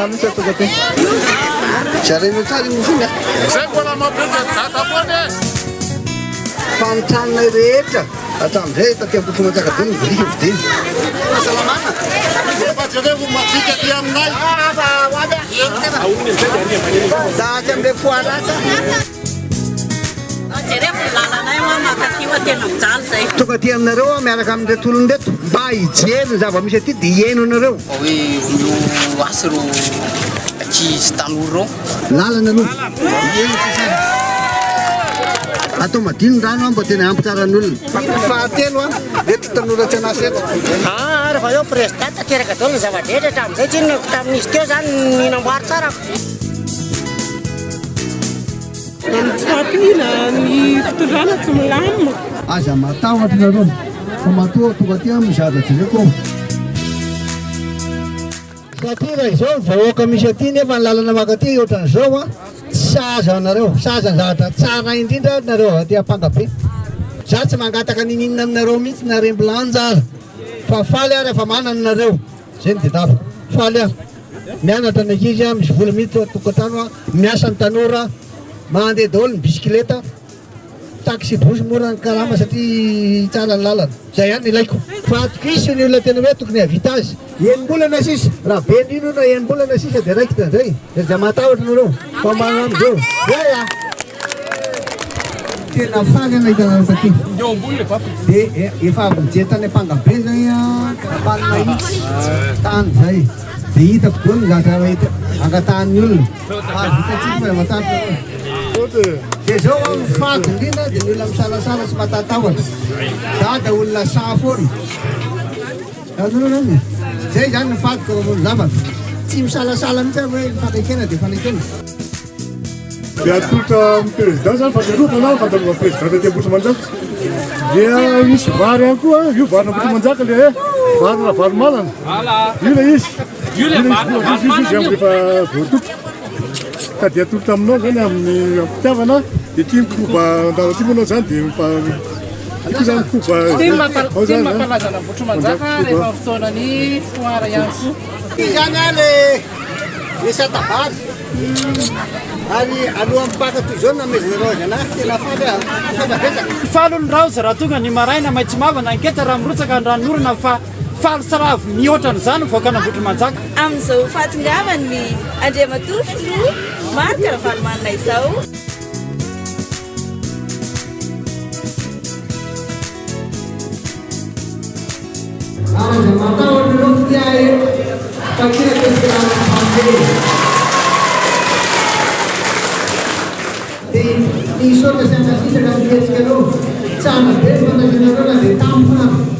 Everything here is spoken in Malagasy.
malotra tonga te zarena tsara mofona zay mbola mampiotsa data foany fanotranona rehetra hatramin'izay taty-botro Manjakadony vidiny vidiny salamana efajerevo mafika ty aminay daty am'le foaratsa tonga ty aminareo miaraka amin'le tolony reto mba hijery zava-misy aty dia hieno anareo hoe olo asy ro akisy tanora reo lalana aloha atao madino rano a mba tena ampitsaran'olona fahatelo a reto tanora tsy anasy eto rehefa eo présidente teraka dao ny zava-drehetra hatramin'izay tsinonako tamin'izy teo zany ninamboary tsara fatomila ny fitondrana tsy milamina aza matahotra nareo fa matoa tonga ty mizada jereko satria raha izao vahoaka misy aty nefa ny lalana maka aty ohatran'izao a saza anareo saza ny zavatra tsara indrindra nareo aty ampangabe za tsy mangataka nininina aminareo mihitsy narembolanjara fa faly a rehefa manana nareo zay ny dedava faly a mianatra ny ankizy a misy vola mihitsy tokantrano a miasa ny tanora mandeha daholo ny bisikileta taxi bosy mora ny karama satria tsara ny lalana zay ihany ilaiko fa atokisy ny olona tena hoe tokony havita azy enim-bolana sisa raha be ndrino na enim-bolana sisa dia raikitra zay za matahotra nareo fa manamindreo zay a tena faly ana hitanareo taty dia efa avy mijetany ampangabe zay a ambany mahitsy tany zay dia hitako dony zazahita angatahany olona vitatsika fa matahotra dia zao a mifaty indrindra dia ny olona misalasala sy matatahatra za da olona safoany azonao zay zany nyfatiko zavatra tsy misalasala mihitsy hoe fanaikena dia fanaikena dia atolotra amin'ny président zany fafiarotana fantanova président aty Ambotro Manjaka dia misy vary ihany koa io varina Ambotro Manjaka le varina vary malana io le izy rehefa voatoko ka dia atolotra aminao zany amin'ny ampitiavana dia tia mikoba andao aty moanao zany dia ity zany mikoba tia mampalazana Ambotro Manjaka rehefa fotoanany foara ihany koa ty zany a le satabary ary alohan'ny mpaka toy zao namezanareo azy anahy tena faly a falo ny raozy raha tonga ny maraina maitso mavana anketa raha mirotsaka ny ranorona fa falo saravo mihoatran'izany voaka n'Ambotro Manjaka amin'izao fatongavany Andriamatoa Filoha marika raha valomanina izao aza matahotra reo tia e fa kina tesiranampande dia nisaotra sy angasisaka mihetsika reo tsara be fanazanareo na dia tampona